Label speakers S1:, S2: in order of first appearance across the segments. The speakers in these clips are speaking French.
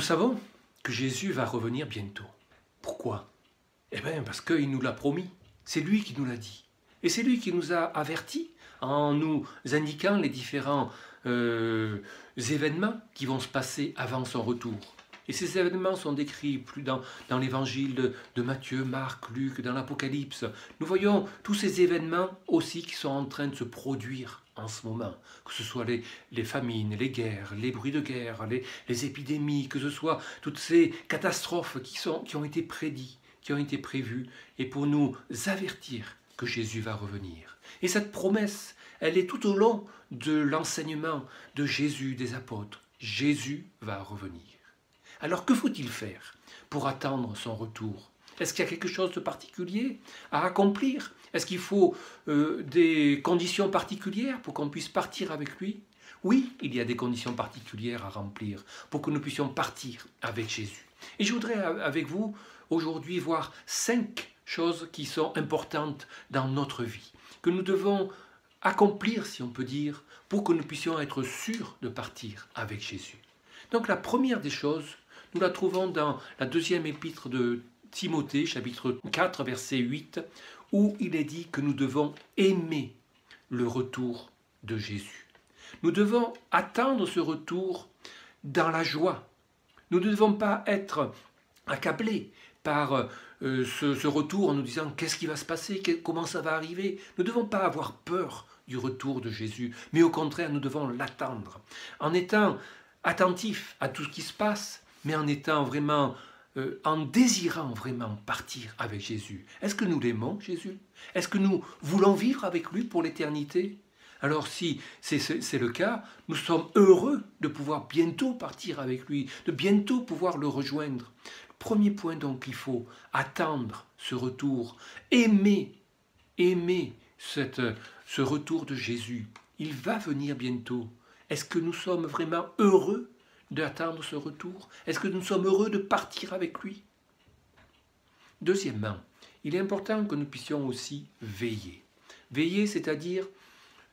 S1: savons que Jésus va revenir bientôt. Pourquoi? Eh bien, parce qu'il nous l'a promis. C'est lui qui nous l'a dit. Et c'est lui qui nous a avertis en nous indiquant les différents événements qui vont se passer avant son retour. Et ces événements sont décrits plus dans l'évangile de Matthieu, Marc, Luc, dans l'Apocalypse. Nous voyons tous ces événements aussi qui sont en train de se produire en ce moment. Que ce soit les famines, les guerres, les bruits de guerre, les épidémies, que ce soit toutes ces catastrophes qui ont été prédites, qui ont été prévues, et pour nous avertir que Jésus va revenir. Et cette promesse, elle est tout au long de l'enseignement de Jésus, des apôtres. Jésus va revenir. Alors que faut-il faire pour attendre son retour? Est-ce qu'il y a quelque chose de particulier à accomplir? Est-ce qu'il faut des conditions particulières pour qu'on puisse partir avec lui? Oui, il y a des conditions particulières à remplir pour que nous puissions partir avec Jésus. Et je voudrais avec vous aujourd'hui voir 5 choses qui sont importantes dans notre vie, que nous devons accomplir, si on peut dire, pour que nous puissions être sûrs de partir avec Jésus. Donc la première des choses, nous la trouvons dans la deuxième épître de Timothée, chapitre 4, verset 8, où il est dit que nous devons aimer le retour de Jésus. Nous devons attendre ce retour dans la joie. Nous ne devons pas être accablés par ce retour en nous disant qu'est-ce qui va se passer, comment ça va arriver. Nous ne devons pas avoir peur du retour de Jésus, mais au contraire, nous devons l'attendre en étant attentifs à tout ce qui se passe, mais en étant vraiment, en désirant vraiment partir avec Jésus. Est-ce que nous l'aimons, Jésus? Est-ce que nous voulons vivre avec lui pour l'éternité? Alors si c'est le cas, nous sommes heureux de pouvoir bientôt partir avec lui, de bientôt pouvoir le rejoindre. Premier point donc, il faut attendre ce retour, aimer ce retour de Jésus. Il va venir bientôt. Est-ce que nous sommes vraiment heureux d'attendre ce retour? Est-ce que nous sommes heureux de partir avec lui? Deuxièmement, il est important que nous puissions aussi veiller. Veiller, c'est-à-dire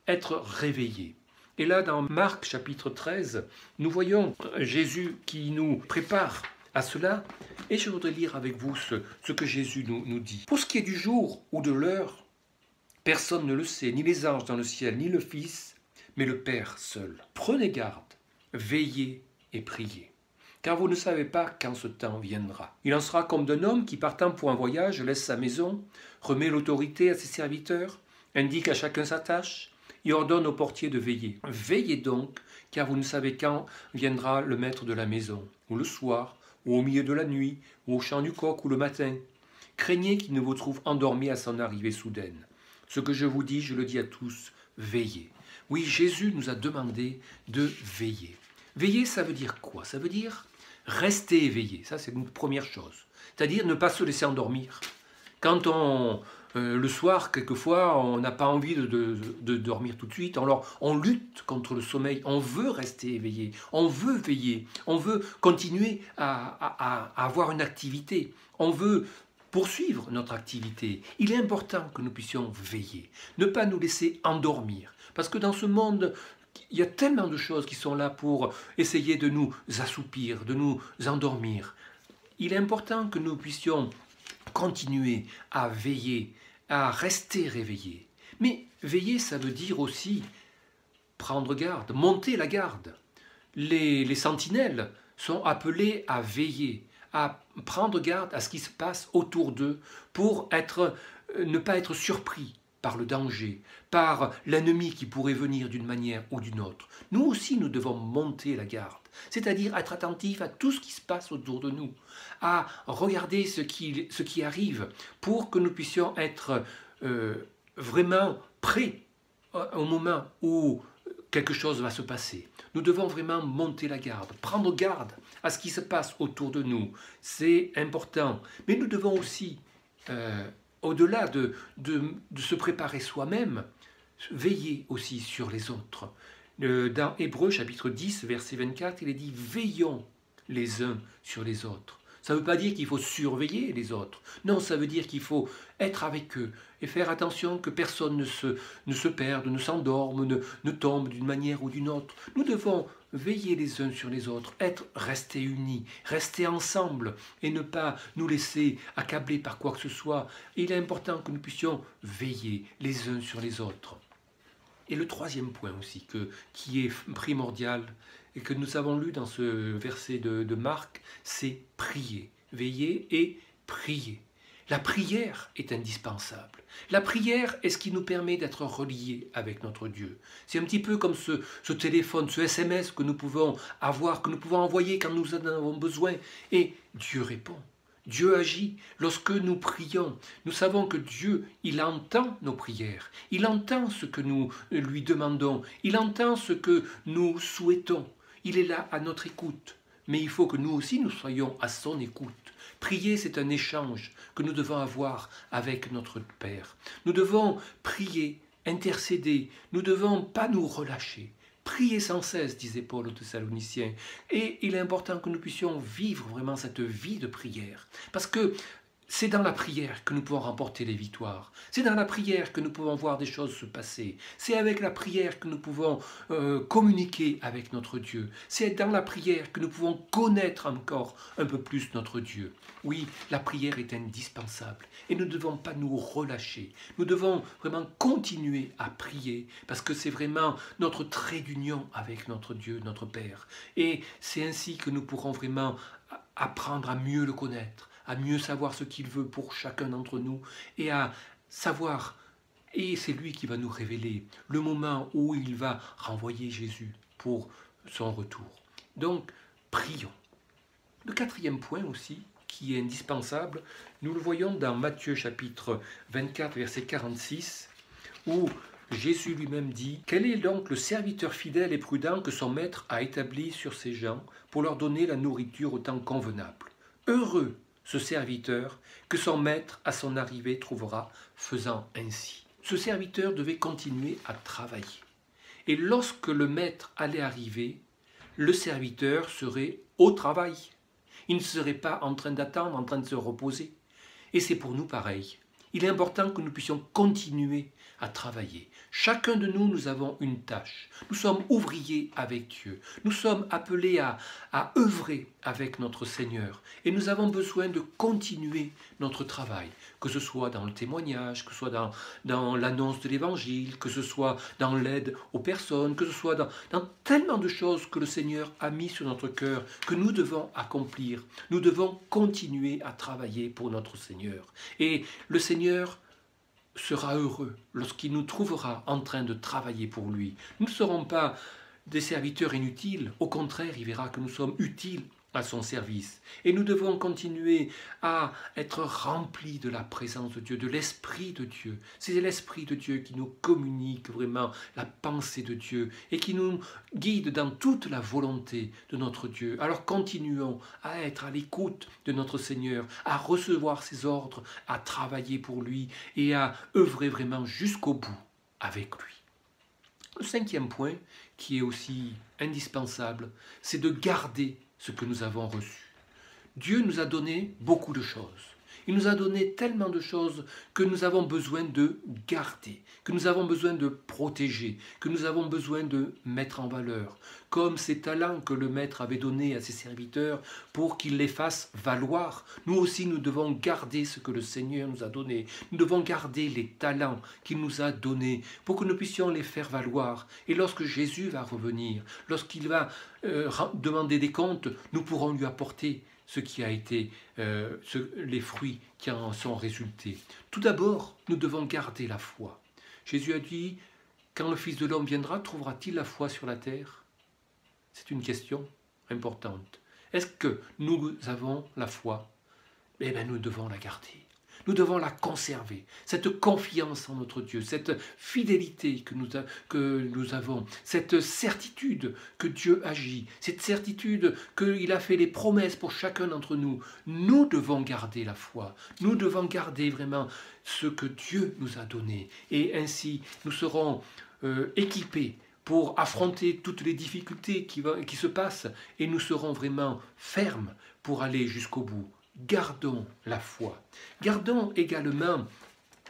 S1: être réveillé. Et là, dans Marc chapitre 13, nous voyons Jésus qui nous prépare à cela. Et je voudrais lire avec vous ce que Jésus nous dit. Pour ce qui est du jour ou de l'heure, personne ne le sait, ni les anges dans le ciel, ni le Fils, mais le Père seul. Prenez garde, veillez et priez, car vous ne savez pas quand ce temps viendra. Il en sera comme d'un homme qui, partant pour un voyage, laisse sa maison, remet l'autorité à ses serviteurs, indique à chacun sa tâche, et ordonne au portier de veiller. Veillez donc, car vous ne savez quand viendra le maître de la maison, ou le soir, ou au milieu de la nuit, ou au chant du coq, ou le matin. Craignez qu'il ne vous trouve endormi à son arrivée soudaine. Ce que je vous dis, je le dis à tous, veillez. Oui, Jésus nous a demandé de veiller. Veiller, ça veut dire quoi? Ça veut dire rester éveillé. Ça, c'est une première chose. C'est-à-dire ne pas se laisser endormir. Quand le soir, quelquefois, on n'a pas envie de dormir tout de suite, alors on lutte contre le sommeil, on veut rester éveillé, on veut veiller, on veut continuer à avoir une activité, on veut poursuivre notre activité. Il est important que nous puissions veiller, ne pas nous laisser endormir, parce que dans ce monde, il y a tellement de choses qui sont là pour essayer de nous assoupir, de nous endormir. Il est important que nous puissions continuer à veiller, à rester réveillés. Mais veiller, ça veut dire aussi prendre garde, monter la garde. Les sentinelles sont appelées à veiller, à prendre garde à ce qui se passe autour d'eux pour ne pas être surpris par le danger, par l'ennemi qui pourrait venir d'une manière ou d'une autre. Nous aussi, nous devons monter la garde, c'est-à-dire être attentifs à tout ce qui se passe autour de nous, à regarder ce qui arrive pour que nous puissions être vraiment prêts au moment où quelque chose va se passer. Nous devons vraiment monter la garde, prendre garde à ce qui se passe autour de nous. C'est important. Mais nous devons aussi, au-delà de se préparer soi-même, veiller aussi sur les autres. Dans Hébreux chapitre 10, verset 24, il est dit « Veillons les uns sur les autres ». Ça ne veut pas dire qu'il faut surveiller les autres. Non, ça veut dire qu'il faut être avec eux et faire attention que personne ne se perde, ne s'endorme, ne tombe d'une manière ou d'une autre. Nous devons veiller les uns sur les autres, rester unis, rester ensemble et ne pas nous laisser accabler par quoi que ce soit. Il est important que nous puissions veiller les uns sur les autres. Et le troisième point aussi, qui est primordial et que nous avons lu dans ce verset de Marc, c'est prier. Veiller et prier. La prière est indispensable. La prière est ce qui nous permet d'être reliés avec notre Dieu. C'est un petit peu comme ce téléphone, ce SMS que nous pouvons avoir, que nous pouvons envoyer quand nous en avons besoin. Et Dieu répond. Dieu agit. Lorsque nous prions, nous savons que Dieu, il entend nos prières. Il entend ce que nous lui demandons. Il entend ce que nous souhaitons. Il est là à notre écoute. Mais il faut que nous aussi, nous soyons à son écoute. Prier, c'est un échange que nous devons avoir avec notre Père. Nous devons prier, intercéder. Nous ne devons pas nous relâcher. Priez sans cesse, disait Paul aux Thessaloniciens. Et il est important que nous puissions vivre vraiment cette vie de prière. Parce que c'est dans la prière que nous pouvons remporter les victoires. C'est dans la prière que nous pouvons voir des choses se passer. C'est avec la prière que nous pouvons communiquer avec notre Dieu. C'est dans la prière que nous pouvons connaître encore un peu plus notre Dieu. Oui, la prière est indispensable et nous ne devons pas nous relâcher. Nous devons vraiment continuer à prier parce que c'est vraiment notre trait d'union avec notre Dieu, notre Père. Et c'est ainsi que nous pourrons vraiment apprendre à mieux le connaître, à mieux savoir ce qu'il veut pour chacun d'entre nous et à savoir, et c'est lui qui va nous révéler le moment où il va renvoyer Jésus pour son retour. Donc, prions. Le quatrième point aussi, qui est indispensable, nous le voyons dans Matthieu chapitre 24, verset 46, où Jésus lui-même dit « Quel est donc le serviteur fidèle et prudent que son maître a établi sur ses gens pour leur donner la nourriture au temps convenable? Heureux ce serviteur que son maître à son arrivée trouvera faisant ainsi. » Ce serviteur devait continuer à travailler. Et lorsque le maître allait arriver, le serviteur serait au travail. Il ne serait pas en train d'attendre, en train de se reposer. Et c'est pour nous pareil. Il est important que nous puissions continuer à travailler. Chacun de nous, nous avons une tâche. Nous sommes ouvriers avec Dieu. Nous sommes appelés à œuvrer avec notre Seigneur. Et nous avons besoin de continuer notre travail, que ce soit dans le témoignage, que ce soit dans l'annonce de l'Évangile, que ce soit dans l'aide aux personnes, que ce soit dans tellement de choses que le Seigneur a mis sur notre cœur, que nous devons accomplir. Nous devons continuer à travailler pour notre Seigneur. Et le Seigneur sera heureux lorsqu'il nous trouvera en train de travailler pour lui. Nous ne serons pas des serviteurs inutiles, au contraire, il verra que nous sommes utiles à son service. Et nous devons continuer à être remplis de la présence de Dieu, de l'Esprit de Dieu. C'est l'Esprit de Dieu qui nous communique vraiment la pensée de Dieu et qui nous guide dans toute la volonté de notre Dieu. Alors continuons à être à l'écoute de notre Seigneur, à recevoir ses ordres, à travailler pour lui et à œuvrer vraiment jusqu'au bout avec lui. Le cinquième point, qui est aussi indispensable, c'est de garder ce que nous avons reçu. Dieu nous a donné beaucoup de choses. Il nous a donné tellement de choses que nous avons besoin de garder, que nous avons besoin de protéger, que nous avons besoin de mettre en valeur, comme ces talents que le maître avait donnés à ses serviteurs pour qu'ils les fassent valoir. Nous aussi, nous devons garder ce que le Seigneur nous a donné. Nous devons garder les talents qu'il nous a donnés pour que nous puissions les faire valoir. Et lorsque Jésus va revenir, lorsqu'il va demander des comptes, nous pourrons lui apporter ce qui a été les fruits qui en sont résultés. Tout d'abord, nous devons garder la foi. Jésus a dit, quand le Fils de l'homme viendra, trouvera-t-il la foi sur la terre? C'est une question importante. Est-ce que nous avons la foi? Eh bien, nous devons la garder. Nous devons la conserver, cette confiance en notre Dieu, cette fidélité que nous avons, cette certitude que Dieu agit, cette certitude qu'il a fait les promesses pour chacun d'entre nous. Nous devons garder la foi, nous devons garder vraiment ce que Dieu nous a donné. Et ainsi, nous serons équipés pour affronter toutes les difficultés qui se passent et nous serons vraiment fermes pour aller jusqu'au bout. Gardons la foi. Gardons également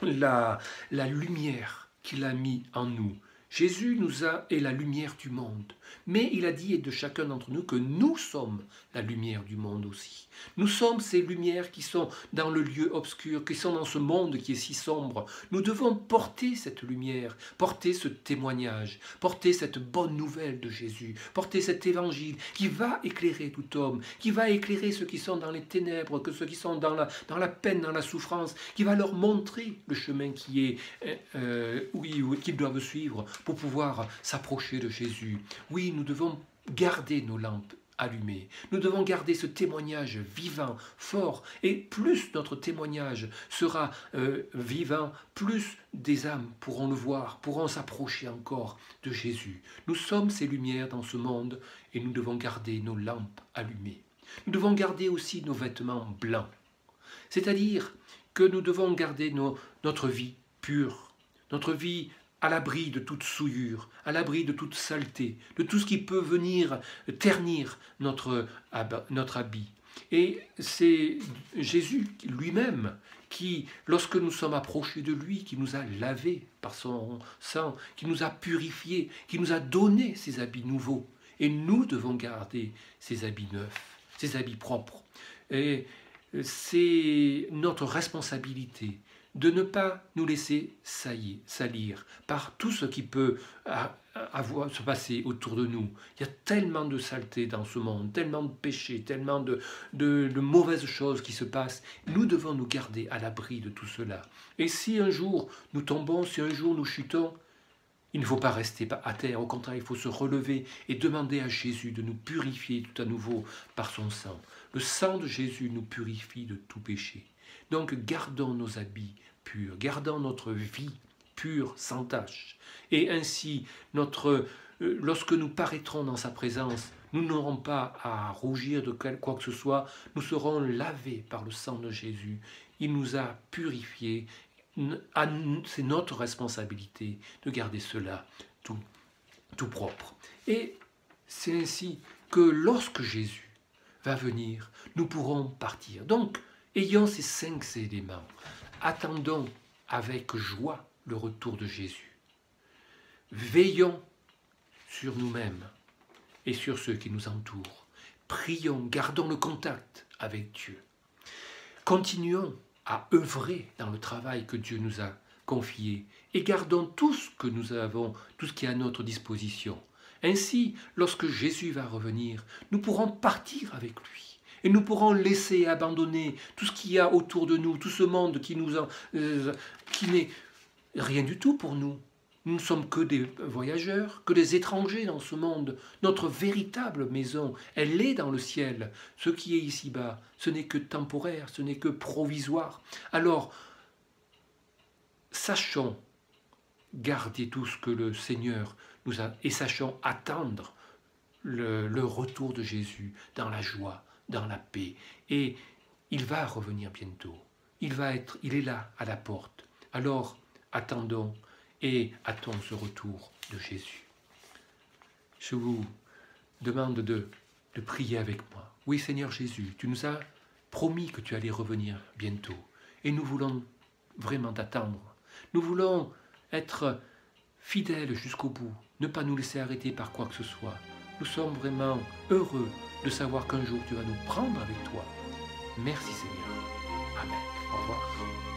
S1: la lumière qu'il a mis en nous. Jésus est la lumière du monde. Mais il a dit de chacun d'entre nous que nous sommes la lumière du monde aussi. Nous sommes ces lumières qui sont dans le lieu obscur, qui sont dans ce monde qui est si sombre. Nous devons porter cette lumière, porter ce témoignage, porter cette bonne nouvelle de Jésus, porter cet évangile qui va éclairer tout homme, qui va éclairer ceux qui sont dans les ténèbres, que ceux qui sont dans la peine, dans la souffrance, qui va leur montrer le chemin qu'ils doivent suivre pour pouvoir s'approcher de Jésus. Oui, nous devons garder nos lampes allumées. Nous devons garder ce témoignage vivant, fort. Et plus notre témoignage sera vivant, plus des âmes pourront le voir, pourront s'approcher encore de Jésus. Nous sommes ces lumières dans ce monde et nous devons garder nos lampes allumées. Nous devons garder aussi nos vêtements blancs. C'est-à-dire que nous devons garder notre vie pure, notre vie à l'abri de toute souillure, à l'abri de toute saleté, de tout ce qui peut venir ternir notre habit. Et c'est Jésus lui-même qui, lorsque nous sommes approchés de lui, qui nous a lavés par son sang, qui nous a purifiés, qui nous a donné ces habits nouveaux. Et nous devons garder ces habits neufs, ces habits propres. Et c'est notre responsabilité de ne pas nous laisser salir par tout ce qui peut se passer autour de nous. Il y a tellement de saleté dans ce monde, tellement de péchés, tellement de mauvaises choses qui se passent. Nous devons nous garder à l'abri de tout cela. Et si un jour nous tombons, si un jour nous chutons, il ne faut pas rester à terre, au contraire, il faut se relever et demander à Jésus de nous purifier tout à nouveau par son sang. Le sang de Jésus nous purifie de tout péché. Donc gardons nos habits purs, gardons notre vie pure, sans tache. Et ainsi, lorsque nous paraîtrons dans sa présence, nous n'aurons pas à rougir de quoi que ce soit, nous serons lavés par le sang de Jésus. Il nous a purifiés. C'est notre responsabilité de garder cela tout propre. Et c'est ainsi que lorsque Jésus va venir, nous pourrons partir. Donc, ayons ces 5 éléments. Attendons avec joie le retour de Jésus. Veillons sur nous-mêmes et sur ceux qui nous entourent. Prions, gardons le contact avec Dieu. Continuons à œuvrer dans le travail que Dieu nous a confié et gardons tout ce que nous avons, tout ce qui est à notre disposition. Ainsi, lorsque Jésus va revenir, nous pourrons partir avec lui. Et nous pourrons laisser, abandonner tout ce qu'il y a autour de nous, tout ce monde qui n'est rien du tout pour nous. Nous ne sommes que des voyageurs, que des étrangers dans ce monde. Notre véritable maison, elle est dans le ciel. Ce qui est ici-bas, ce n'est que temporaire, ce n'est que provisoire. Alors, sachons garder tout ce que le Seigneur nous a, et sachons attendre le retour de Jésus dans la joie, dans la paix. Et il va revenir bientôt. Il est là, à la porte. Alors, attendons et attendons ce retour de Jésus. Je vous demande de prier avec moi. Oui, Seigneur Jésus, tu nous as promis que tu allais revenir bientôt. Et nous voulons vraiment t'attendre. Nous voulons être fidèles jusqu'au bout, ne pas nous laisser arrêter par quoi que ce soit. Nous sommes vraiment heureux de savoir qu'un jour tu vas nous prendre avec toi. Merci Seigneur. Amen. Au revoir.